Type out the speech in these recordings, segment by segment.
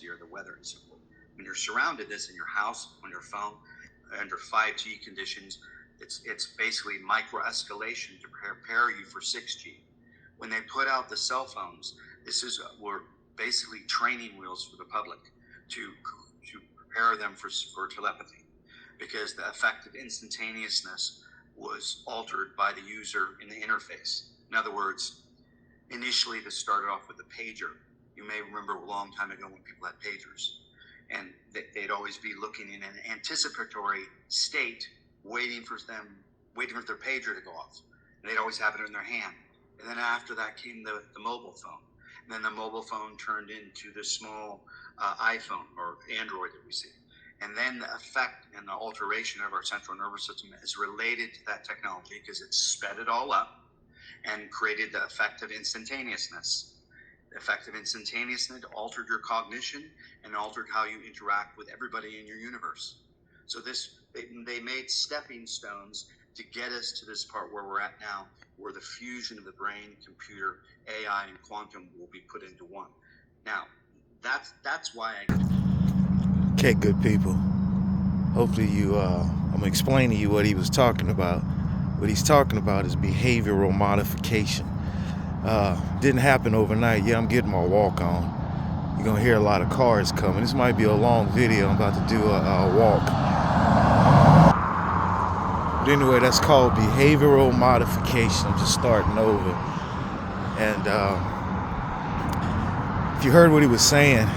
or the weather and so forth. When you're surrounded this in your house, on your phone, under 5G conditions, it's basically micro escalation to prepare you for 6G. When they put out the cell phones, were basically training wheels for the public to prepare them for telepathy, because the effective instantaneousness was altered by the user in the interface. In other words, initially this started off with a pager. You may remember a long time ago when people had pagers, and they'd always be looking in an anticipatory state, waiting for their pager to go off. And they'd always have it in their hand. And then after that came the mobile phone. And then the mobile phone turned into the small iPhone or Android that we see. And then the effect and the alteration of our central nervous system is related to that technology, because it sped it all up and created the effect of instantaneousness. The effect of instantaneousness altered your cognition and altered how you interact with everybody in your universe. So they made stepping stones to get us to this part where we're at now, where the fusion of the brain, computer, AI, and quantum will be put into one. Now, that's why Okay, good people. Hopefully I'm explaining to you what he was talking about. What he's talking about is behavioral modification. Didn't happen overnight. Yeah, I'm getting my walk on. You're gonna hear a lot of cars coming. This might be a long video. I'm about to do a walk. But anyway, that's called behavioral modification. I'm just starting over. And if you heard what he was saying,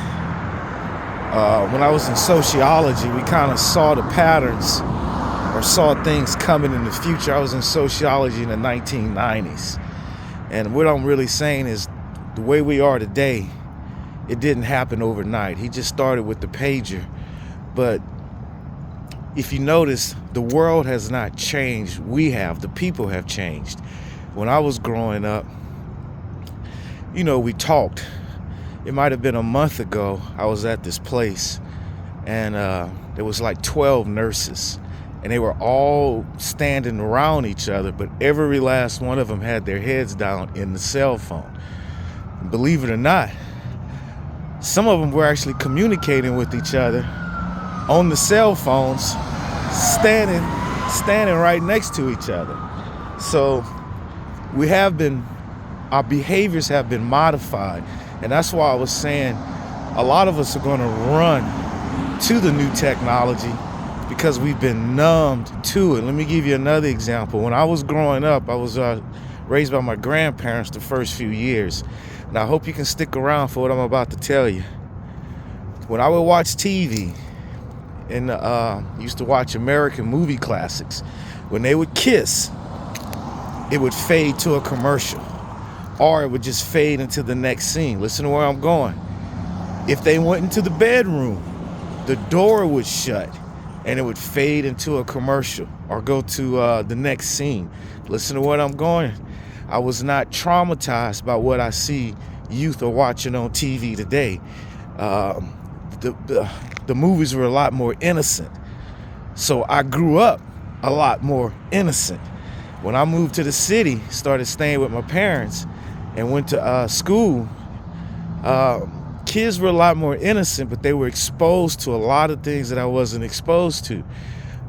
when I was in sociology, we kind of saw the patterns or saw things coming in the future. I was in sociology in the 1990s. And what I'm really saying is the way we are today, it didn't happen overnight. He just started with the pager. But if you notice, the world has not changed. We have. The people have changed. When I was growing up, we talked. It might have been a month ago, I was at this place, and there was like 12 nurses, and they were all standing around each other, but every last one of them had their heads down in the cell phone. And believe it or not, some of them were actually communicating with each other on the cell phones, standing right next to each other. So our behaviors have been modified. And that's why I was saying a lot of us are going to run to the new technology because we've been numbed to it. Let me give you another example. When I was growing up, I was raised by my grandparents the first few years. And I hope you can stick around for what I'm about to tell you. When I would watch TV, and used to watch American movie classics, when they would kiss, it would fade to a commercial. Or it would just fade into the next scene. Listen to where I'm going. If they went into the bedroom, the door would shut and it would fade into a commercial or go to the next scene. Listen to what I'm going. I was not traumatized by what I see youth are watching on TV today. The movies were a lot more innocent. So I grew up a lot more innocent. When I moved to the city, started staying with my parents, and went to school, kids were a lot more innocent, but they were exposed to a lot of things that I wasn't exposed to.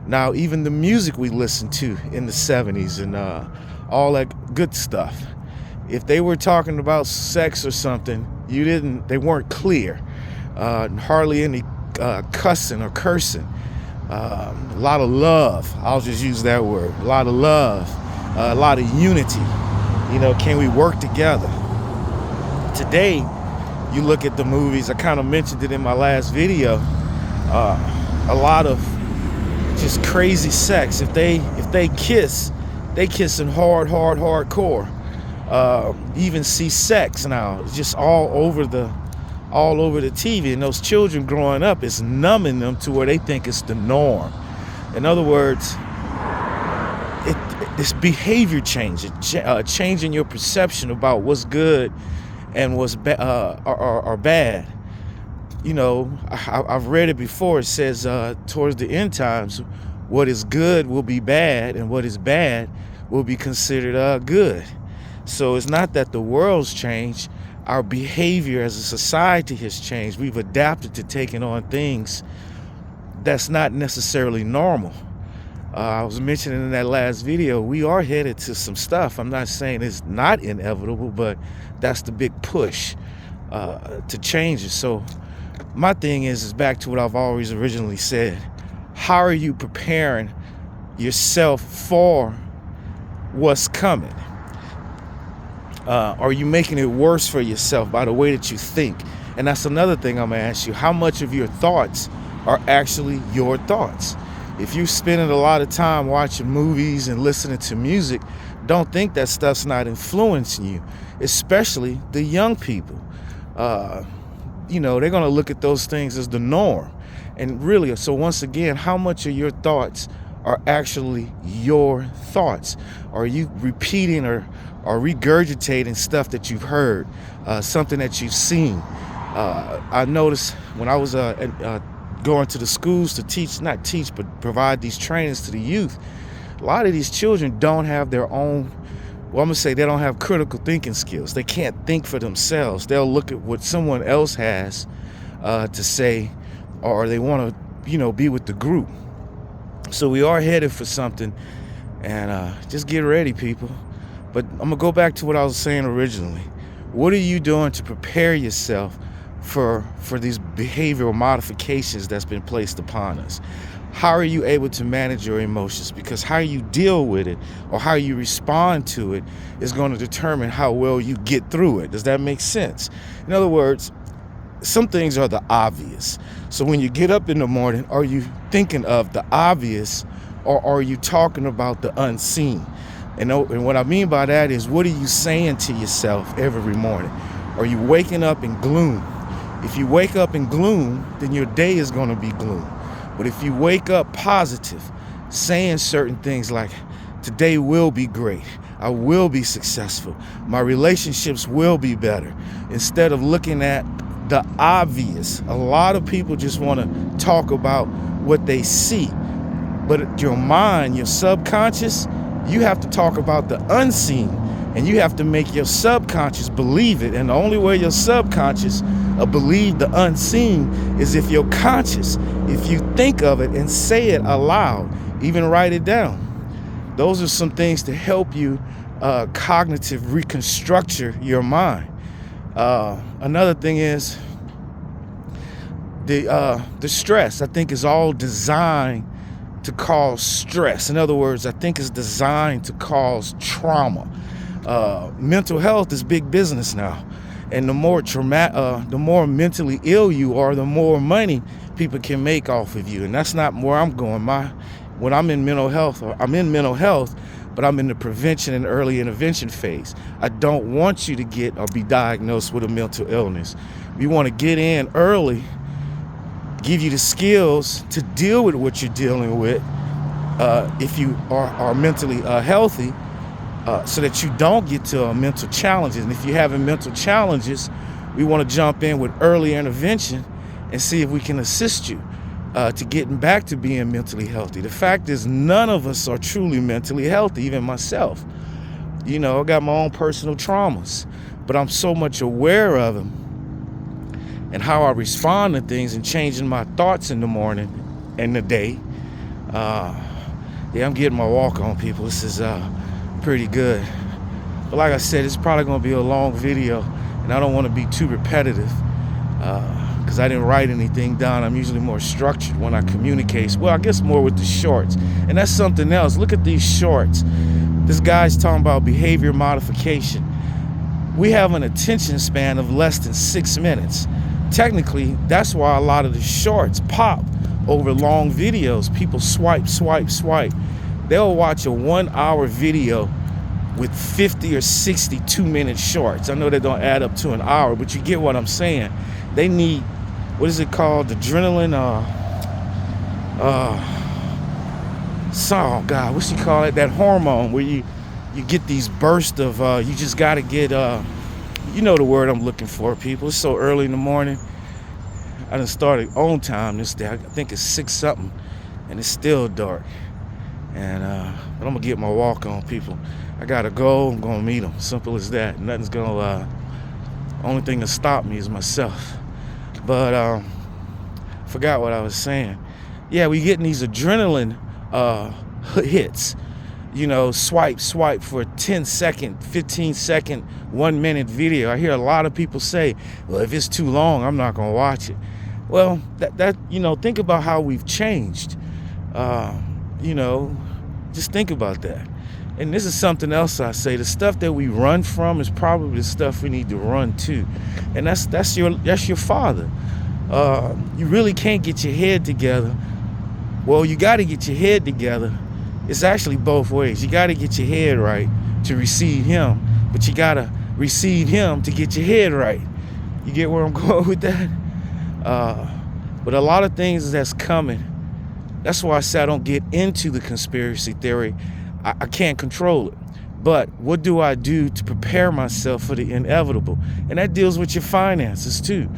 Now, even the music we listened to in the 70s and all that good stuff, if they were talking about sex or something, they weren't clear. Hardly any cussing or cursing. A lot of love. I'll just use that word. A lot of love. A lot of unity. Can we work together? Today, you look at the movies, I kind of mentioned it in my last video, a lot of just crazy sex. If they kiss, they kissing hardcore. You even see sex now, just all over the TV. And those children growing up, it's numbing them to where they think it's the norm. In other words, it's behavior change, changing your perception about what's good and what's or bad. I've read it before. It says towards the end times, what is good will be bad, and what is bad will be considered good. So it's not that the world's changed. our behavior as a society has changed. We've adapted to taking on things that's not necessarily normal. I was mentioning in that last video, we are headed to some stuff. I'm not saying it's not inevitable, but that's the big push to change it. So my thing is back to what I've always originally said. How are you preparing yourself for what's coming? Are you making it worse for yourself by the way that you think? And that's another thing I'm gonna ask you. How much of your thoughts are actually your thoughts? If you're spending a lot of time watching movies and listening to music, don't think that stuff's not influencing you, especially the young people. You know, they're gonna look at those things as the norm. And really, so once again, how much of your thoughts are actually your thoughts? Are you repeating or regurgitating stuff that you've heard, something that you've seen? I noticed when I was going to the schools to teach, not teach, but provide these trainings to the youth, a lot of these children don't have their own, well, I'm gonna say they don't have critical thinking skills. They can't think for themselves. They'll look at what someone else has to say, or they want to, you know, be with the group. So we are headed for something, and just get ready, people. But I'm gonna go back to what I was saying originally. What are you doing to prepare yourself for these behavioral modifications that's been placed upon us? How are you able to manage your emotions? Because how you deal with it or how you respond to it is going to determine how well you get through it. Does that make sense? In other words, some things are the obvious. So when you get up in the morning, are you thinking of the obvious, or are you talking about the unseen? And what I mean by that is, what are you saying to yourself every morning? Are you waking up in gloom? If you wake up in gloom, then your day is going to be gloom. But if you wake up positive, saying certain things like, today will be great, I will be successful, my relationships will be better, instead of looking at the obvious. A lot of people just want to talk about what they see, but your mind, your subconscious, you have to talk about the unseen, and you have to make your subconscious believe it. And the only way your subconscious will believe the unseen is if your conscious, if you think of it and say it aloud, even write it down. Those are some things to help you cognitive reconstruct your mind. Another thing is the stress. I think is all designed to cause stress. In other words, I think it's designed to cause trauma. Mental health is big business now, and the more mentally ill you are, the more money people can make off of you. And that's not where I'm going. When I'm in mental health, but I'm in the prevention and early intervention phase. I don't want you to get or be diagnosed with a mental illness. We want to get in early, give you the skills to deal with what you're dealing with if you are mentally healthy, so that you don't get to mental challenges. And if you're having mental challenges, we want to jump in with early intervention and see if we can assist you to getting back to being mentally healthy. The fact is, none of us are truly mentally healthy, even myself. You know, I got my own personal traumas, but I'm so much aware of them and how I respond to things and changing my thoughts in the morning and the day. Yeah, I'm getting my walk on, people. This is pretty good. But like I said, it's probably going to be a long video, and I don't want to be too repetitive because I didn't write anything down. I'm usually more structured when I communicate. Well, I guess more with the shorts. And that's something else. Look at these shorts. This guy's talking about behavior modification. We have an attention span of less than 6 minutes. Technically, that's why a lot of the shorts pop over long videos. People swipe, swipe, swipe. They'll watch a 1 hour video with 50 or 60 2-minute shorts. I know they don't add up to an hour, but you get what I'm saying. They need, what is it called? Adrenaline, oh God, what's you call it? That hormone where you get these bursts of, you just gotta get, you know the word I'm looking for, people. It's so early in the morning. I done started on time this day. I think it's 6 something, and it's still dark. And but I'm gonna get my walk on, people. I gotta go. I'm gonna meet them. Simple as that. Nothing's gonna Only thing that stopped me is myself. But forgot what I was saying. Yeah, we getting these adrenaline hits. Swipe for a 10-second, 15-second, 1-minute video. I hear a lot of people say, well, if it's too long, I'm not going to watch it. Well, think about how we've changed. Just think about that. And this is something else I say. The stuff that we run from is probably the stuff we need to run to. And that's your father. You really can't get your head together. Well, you got to get your head together. It's actually both ways. You got to get your head right to receive him, but you got to receive him to get your head right. You get where I'm going with that? But a lot of things that's coming. That's why I say I don't get into the conspiracy theory. I can't control it. But what do I do to prepare myself for the inevitable? And that deals with your finances too.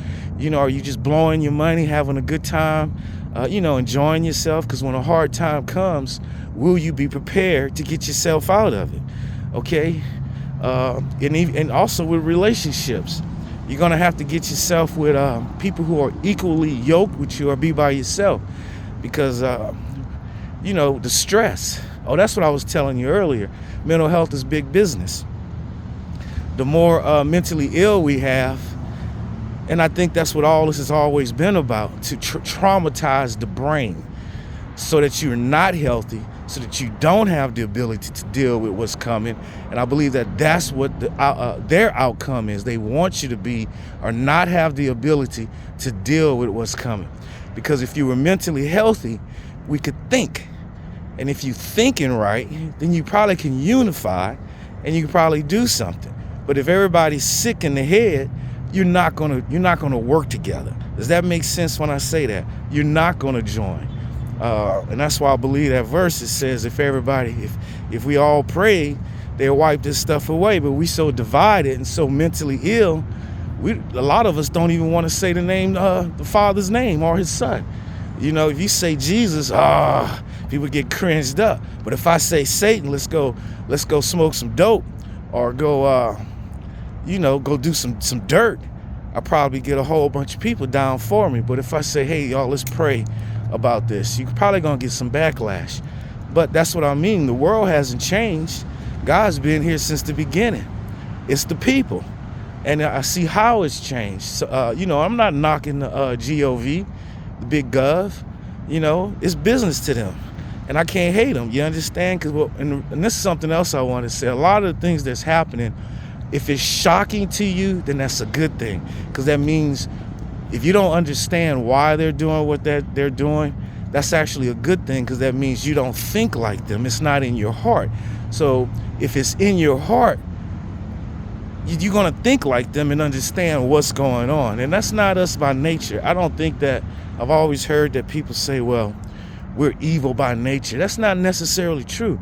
Are you just blowing your money, having a good time, enjoying yourself? Because when a hard time comes, will you be prepared to get yourself out of it? Okay? And also with relationships. You're going to have to get yourself with people who are equally yoked with you, or be by yourself. Because, the stress. Oh, that's what I was telling you earlier. Mental health is big business. The more mentally ill we have, and I think that's what all this has always been about, to traumatize the brain so that you're not healthy, so that you don't have the ability to deal with what's coming. And I believe that that's what their outcome is. They want you to be or not have the ability to deal with what's coming. Because if you were mentally healthy, we could think. And if you're thinking right, then you probably can unify and you can probably do something. But if everybody's sick in the head, you're not gonna work together. Does that make sense when I say that? You're not gonna join. And that's why I believe that verse, it says if we all pray, they'll wipe this stuff away. But we so divided and so mentally ill, a lot of us don't even want to say the name, the Father's name or his Son. If you say Jesus, people get cringed up. But if I say Satan, let's go smoke some dope, or go do some dirt, I probably get a whole bunch of people down for me. But if I say, hey, y'all, let's pray about this, you're probably gonna get some backlash. But that's what I mean. The world hasn't changed. God's been here since the beginning. It's the people. And I see how it's changed. So, I'm not knocking the GOV, the big gov. It's business to them. And I can't hate them. You understand? And this is something else I want to say. A lot of the things that's happening, if it's shocking to you, then that's a good thing. Because that means if you don't understand why they're doing what they're doing, that's actually a good thing, because that means you don't think like them. It's not in your heart. So if it's in your heart, you're going to think like them and understand what's going on. And that's not us by nature. I don't think that. I've always heard that people say, well, we're evil by nature. That's not necessarily true.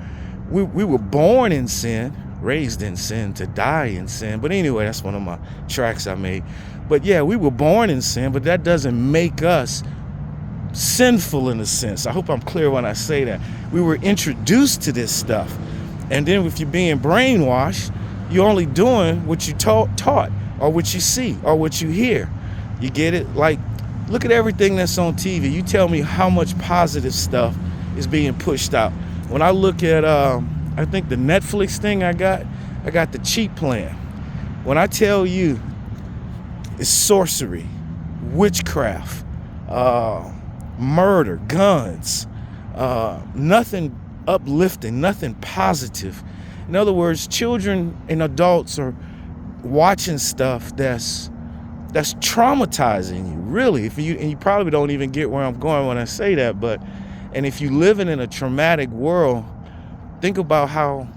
We were born in sin, raised in sin, to die in sin. But anyway, that's one of my tracks I made. But yeah, we were born in sin, but that doesn't make us sinful in a sense. I hope I'm clear when I say that. We were introduced to this stuff. And then if you're being brainwashed, you're only doing what you taught, or what you see, or what you hear. You get it? Like, look at everything that's on TV. You tell me how much positive stuff is being pushed out. When I look at, I think the Netflix thing I got the cheap plan. When I tell you it's sorcery, witchcraft, murder, guns, nothing uplifting, nothing positive. In other words, children and adults are watching stuff that's traumatizing you, really. And you probably don't even get where I'm going when I say that, and if you're living in a traumatic world, think about how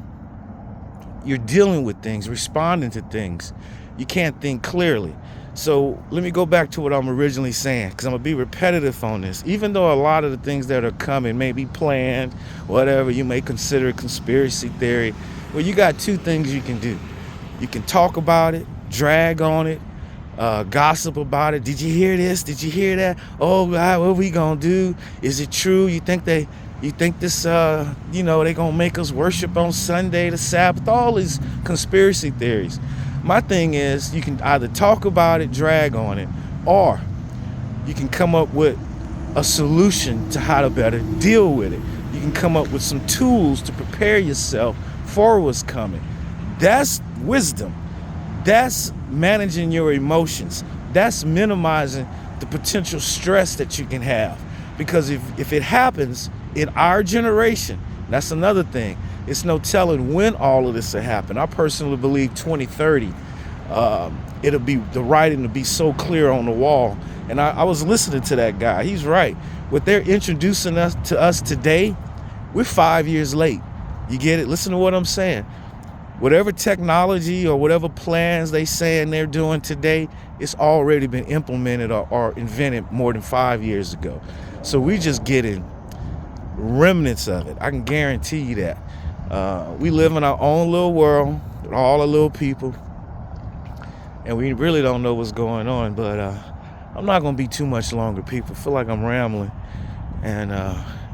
you're dealing with things, responding to things. You can't think clearly. So let me go back to what I'm originally saying, because I'm going to be repetitive on this. Even though a lot of the things that are coming may be planned, whatever you may consider conspiracy theory, well, you got two things you can do. You can talk about it, drag on it, gossip about it. Did you hear this? Did you hear that? Oh God, what are we gonna do? Is it true? You think this, they gonna make us worship on Sunday, the Sabbath? All these conspiracy theories. My thing is, you can either talk about it, drag on it, or you can come up with a solution to how to better deal with it. You can come up with some tools to prepare yourself for what's coming. That's wisdom. That's managing your emotions. That's minimizing the potential stress that you can have. Because if it happens in our generation, that's another thing. It's no telling when all of this will happen. I personally believe 2030, it'll be, the writing will be so clear on the wall. And I was listening to that guy. He's right. What they're introducing us to us today, we're 5 years late. You get it? Listen to what I'm saying. Whatever technology or whatever plans they saying they're doing today, it's already been implemented or invented more than 5 years ago. So we just getting remnants of it. I can guarantee you that. We live in our own little world with all the little people, and we really don't know what's going on. But I'm not gonna be too much longer, people. I feel like I'm rambling, and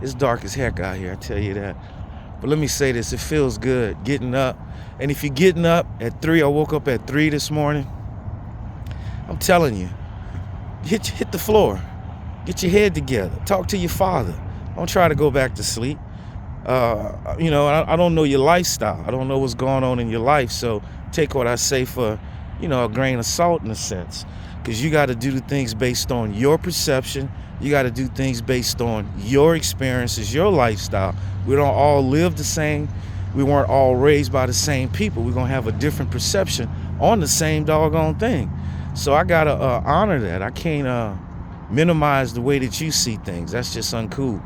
it's dark as heck out here, I tell you that. But let me say this, it feels good getting up. And if you're getting up at 3, I woke up at 3 this morning, I'm telling you, hit the floor. Get your head together. Talk to your father. Don't try to go back to sleep. I don't know your lifestyle. I don't know what's going on in your life. So take what I say for, a grain of salt in a sense. Because you got to do the things based on your perception. You got to do things based on your experiences, your lifestyle. We don't all live the same. We weren't all raised by the same people. We're going to have a different perception on the same doggone thing. So I got to honor that. I can't minimize the way that you see things. That's just uncool.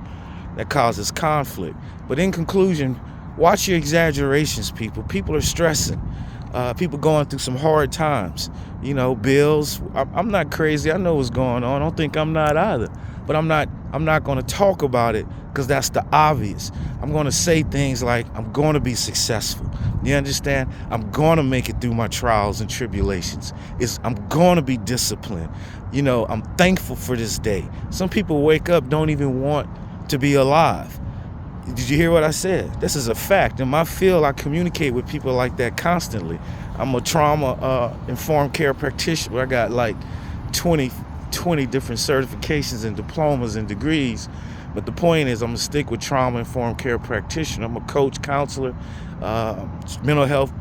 That causes conflict. But in conclusion, watch your exaggerations, people. People are stressing. People going through some hard times. Bills. I'm not crazy. I know what's going on. I don't think I'm not either. But I'm not going to talk about it because that's the obvious. I'm going to say things like, I'm going to be successful. You understand? I'm going to make it through my trials and tribulations. I'm going to be disciplined. I'm thankful for this day. Some people wake up, don't even want to be alive. Did you hear what I said? This is a fact. In my field, I communicate with people like that constantly. I'm a trauma informed care practitioner. I got like 20 different certifications and diplomas and degrees. But the point is, I'm going to stick with trauma informed care practitioner. I'm a coach, counselor, mental health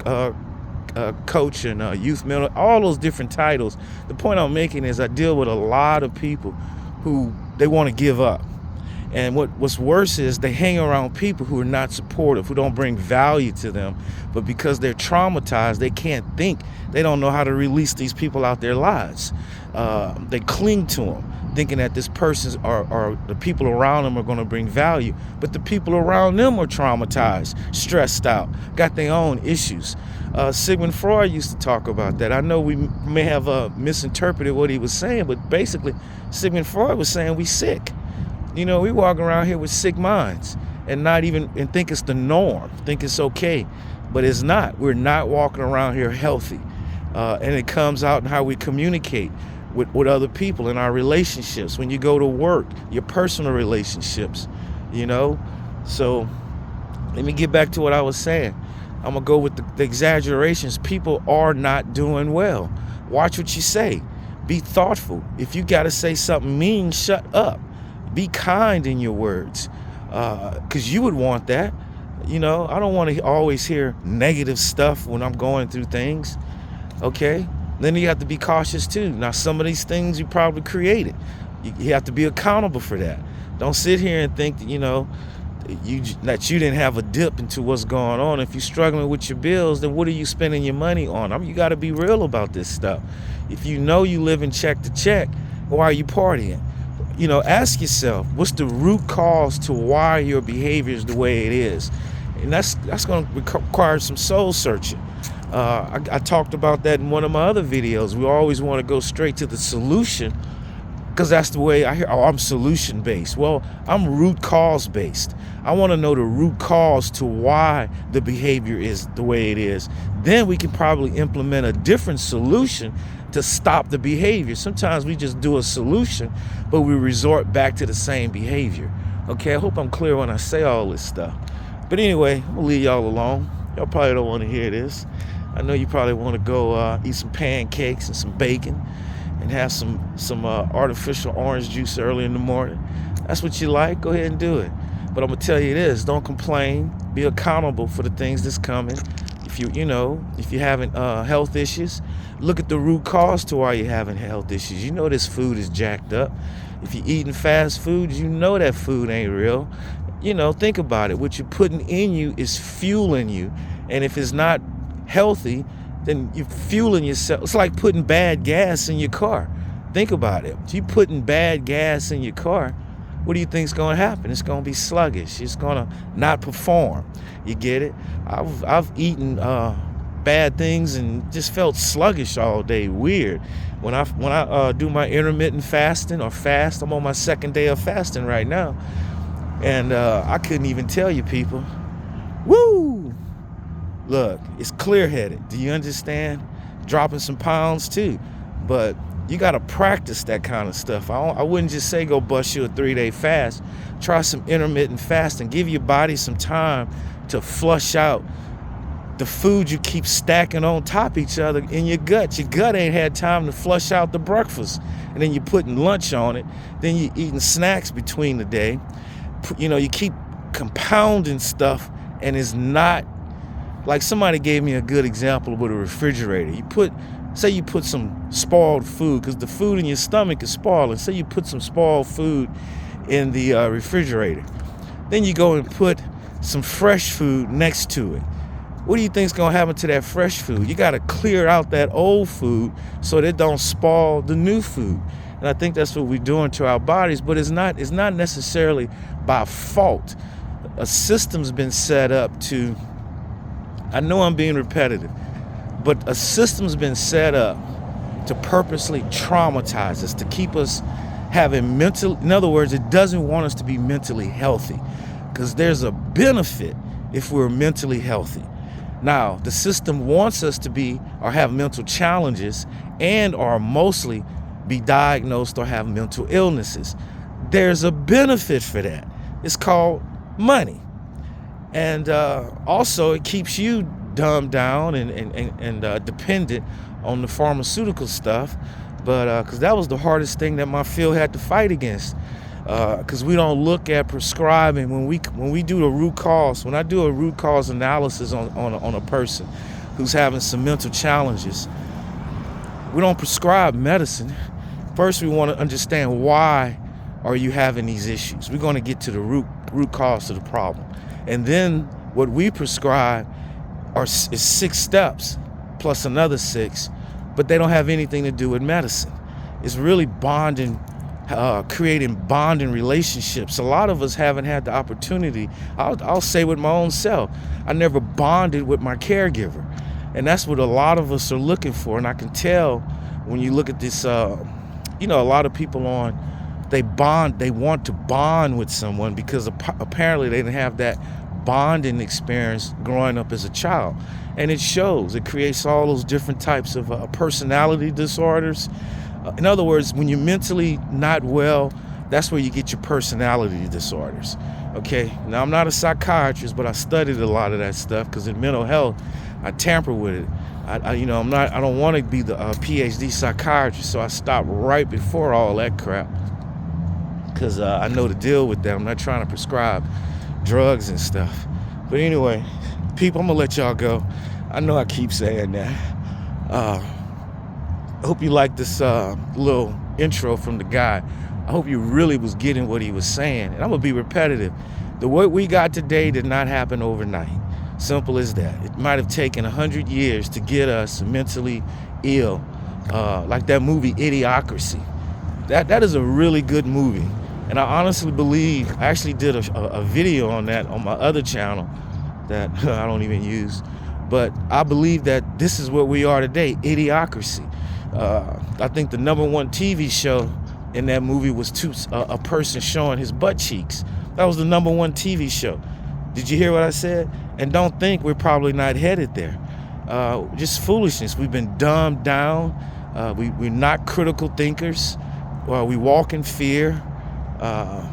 coach, and youth mental, all those different titles. The point I'm making is I deal with a lot of people who they want to give up. And what's worse is they hang around people who are not supportive, who don't bring value to them. But because they're traumatized, they can't think. They don't know how to release these people out their lives. They cling to them, thinking that this person or the people around them are going to bring value. But the people around them are traumatized, stressed out, got their own issues. Sigmund Freud used to talk about that. I know we may have misinterpreted what he was saying, but basically Sigmund Freud was saying we sick. We walk around here with sick minds and think it's the norm, think it's okay, but it's not. We're not walking around here healthy. And it comes out in how we communicate with other people in our relationships. When you go to work, your personal relationships, So let me get back to what I was saying. I'm going to go with the exaggerations. People are not doing well. Watch what you say. Be thoughtful. If you got to say something mean, shut up. Be kind in your words, because you would want that. I don't want to always hear negative stuff when I'm going through things. Okay? Then you have to be cautious too. Now, some of these things you probably created. You have to be accountable for that. Don't sit here and think that, that you didn't have a dip into what's going on. If you're struggling with your bills, then what are you spending your money on? You got to be real about this stuff. If you know you live in check to check, why are you partying? Ask yourself, what's the root cause to why your behavior is the way it is? And that's going to require some soul searching. I talked about that in one of my other videos. We always want to go straight to the solution because that's the way I hear, I'm solution based. Well, I'm root cause based. I want to know the root cause to why the behavior is the way it is. Then we can probably implement a different solution to stop the behavior. Sometimes we just do a solution, but we resort back to the same behavior. Okay, I hope I'm clear when I say all this stuff. But anyway, I'm gonna leave y'all alone. Y'all probably don't want to hear this. I know you probably want to go eat some pancakes and some bacon and have some artificial orange juice early in the morning. That's what you like. Go ahead and do it. But I'm gonna tell you this: don't complain. Be accountable for the things that's coming. If if you're having health issues, look at the root cause to why you're having health issues. You know this food is jacked up. If you're eating fast food, you know that food ain't real. Think about it. What you're putting in you is fueling you, and if it's not healthy, then you're fueling yourself. It's like putting bad gas in your car. Think about it. If you're putting bad gas in your car, what do you think's going to happen? It's going to be sluggish. It's going to not perform. You get it? I've eaten bad things and just felt sluggish all day. Weird. When I do my intermittent fasting or fast, I'm on my second day of fasting right now, and I couldn't even tell you, people. Woo! Look, it's clear-headed. Do you understand? Dropping some pounds too, but you got to practice that kind of stuff. I wouldn't just say go bust you a 3-day fast. Try some intermittent fasting. Give your body some time to flush out the food you keep stacking on top of each other in your gut. Your gut ain't had time to flush out the breakfast, and then you're putting lunch on it. Then you're eating snacks between the day. You keep compounding stuff, and it's not like somebody gave me a good example with a refrigerator. Say you put some spoiled food, because the food in your stomach is spoiled, and say you put some spoiled food in the refrigerator. Then you go and put some fresh food next to it. What do you think's gonna happen to that fresh food? You gotta clear out that old food so that it don't spoil the new food. And I think that's what we're doing to our bodies, but it's not necessarily by fault. A system's been set up to, I know I'm being repetitive, but a system's been set up to purposely traumatize us, to keep us having in other words, it doesn't want us to be mentally healthy, because there's a benefit if we're mentally healthy. Now, the system wants us to be or have mental challenges and or mostly be diagnosed or have mental illnesses. There's a benefit for that. It's called money. And also it keeps you dumbed down and dependent on the pharmaceutical stuff. But because that was the hardest thing that my field had to fight against. Because we don't look at prescribing when we do the root cause. When I do a root cause analysis on a person who's having some mental challenges, we don't prescribe medicine. First, we want to understand why are you having these issues. We're going to get to the root cause of the problem, and then what we prescribe is 6 steps plus another 6, but they don't have anything to do with medicine. It's really bonding. Creating bonding relationships. A lot of us haven't had the opportunity. I'll say with my own self, I never bonded with my caregiver, and that's what a lot of us are looking for. And I can tell when you look at this, a lot of people they want to bond with someone because apparently they didn't have that bonding experience growing up as a child, and it shows. It creates all those different types of personality disorders. In other words, when you're mentally not well, that's where you get your personality disorders. Okay. Now, I'm not a psychiatrist, but I studied a lot of that stuff because in mental health, I tamper with it. I don't want to be the PhD psychiatrist, so I stopped right before all that crap because I know to deal with that. I'm not trying to prescribe drugs and stuff. But anyway, people, I'm gonna let y'all go. I know I keep saying that. I hope you like this little intro from the guy. I hope you really was getting what he was saying. And I'm going to be repetitive. The what we got today did not happen overnight. Simple as that. It might have taken 100 years to get us mentally ill. Like that movie, Idiocracy. That is a really good movie. And I honestly believe, I actually did a video on that on my other channel that I don't even use. But I believe that this is what we are today, Idiocracy. I think the #1 TV show in that movie was a person showing his butt cheeks. That was the #1 TV show. Did you hear what I said? And don't think we're probably not headed there. Just foolishness. We've been dumbed down. We're not critical thinkers. We walk in fear. And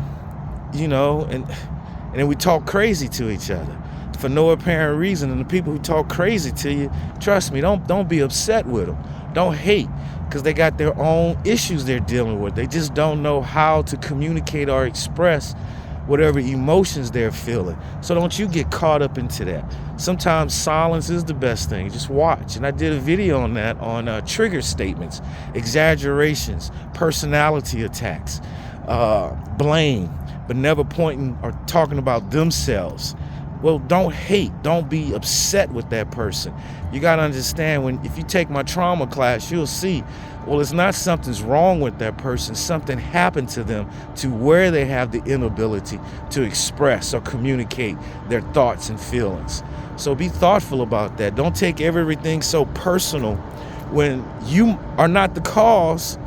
then we talk crazy to each other. for no apparent reason. And the people who talk crazy to you, trust me, don't be upset with them. Don't hate, because they got their own issues they're dealing with. They just don't know how to communicate or express whatever emotions they're feeling. So don't you get caught up into that. Sometimes silence is the best thing. Just watch. And I did a video on that, on trigger statements, exaggerations, personality attacks, blame, but never pointing or talking about themselves. Well, don't hate. Don't be upset with that person. You got to understand, if you take my trauma class, you'll see, well, it's not something's wrong with that person. Something happened to them to where they have the inability to express or communicate their thoughts and feelings. So be thoughtful about that. Don't take everything so personal when you are not the cause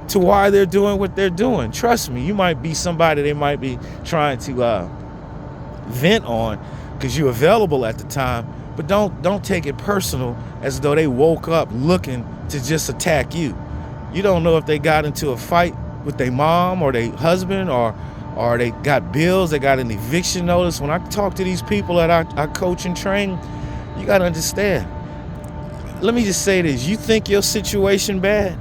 to why they're doing what they're doing. Trust me, you might be somebody they might be trying to vent on because you're available at the time, but don't take it personal as though they woke up looking to just attack you. You don't know if they got into a fight with their mom or their husband, or they got bills, they got an eviction notice. When I talk to these people that I coach and train, you got to understand. Let me just say this. You think your situation bad?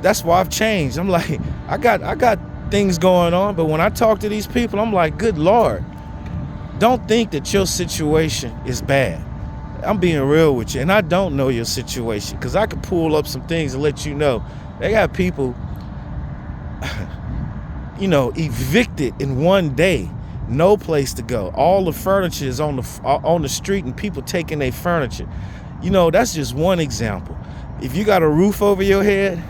That's why I've changed. I'm like, I got things going on, but when I talk to these people, I'm like, good Lord, don't think that your situation is bad. I'm being real with you, and I don't know your situation because I could pull up some things and let you know. They got people, evicted in one day, no place to go. All the furniture is on the street, and people taking their furniture. That's just one example. If you got a roof over your head,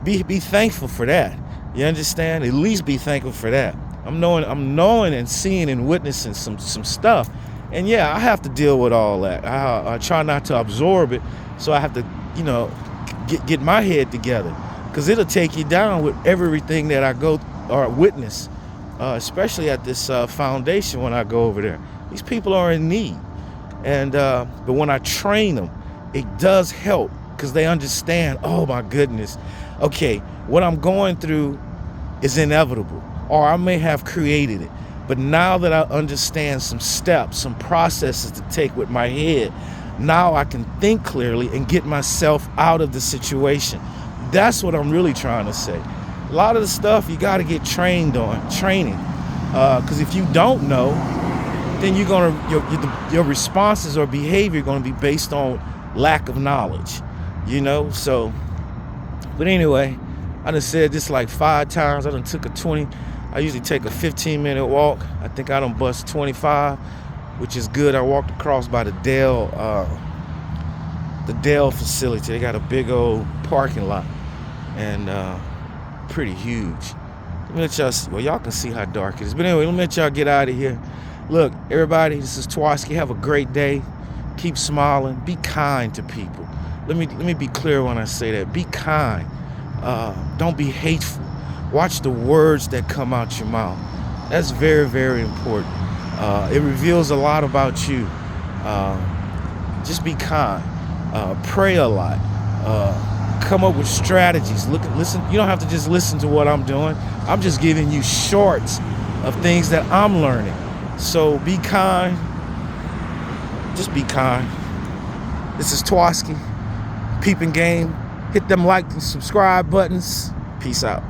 be thankful for that. You understand? At least be thankful for that. I'm knowing and seeing and witnessing some stuff. And yeah, I have to deal with all that. I try not to absorb it, so I have to, get my head together, because it'll take you down with everything that I go or witness, especially at this foundation when I go over there. These people are in need, and but when I train them, it does help because they understand. Oh my goodness, okay, what I'm going through is inevitable, or I may have created it. But now that I understand some steps, some processes to take with my head, now I can think clearly and get myself out of the situation. That's what I'm really trying to say. A lot of the stuff you got to get training. Because if you don't know, then your responses or behavior are going to be based on lack of knowledge. So, but anyway, I done said this like 5 times. I done took I usually take a 15-minute walk. I think I done bust 25, which is good. I walked across by the Dell facility. They got a big old parking lot, and pretty huge. Let me let y'all see. Well, y'all can see how dark it is. But anyway, let me let y'all get out of here. Look, everybody, this is Twarsky. Have a great day. Keep smiling. Be kind to people. Let me be clear when I say that. Be kind. Don't be hateful. Watch the words that come out your mouth. That's very, very important. It reveals a lot about you. Just be kind. Pray a lot. Come up with strategies. Listen. You don't have to just listen to what I'm doing. I'm just giving you shorts of things that I'm learning. So be kind. Just be kind. This is Twarsky. Peeping Game. Hit them like and subscribe buttons. Peace out.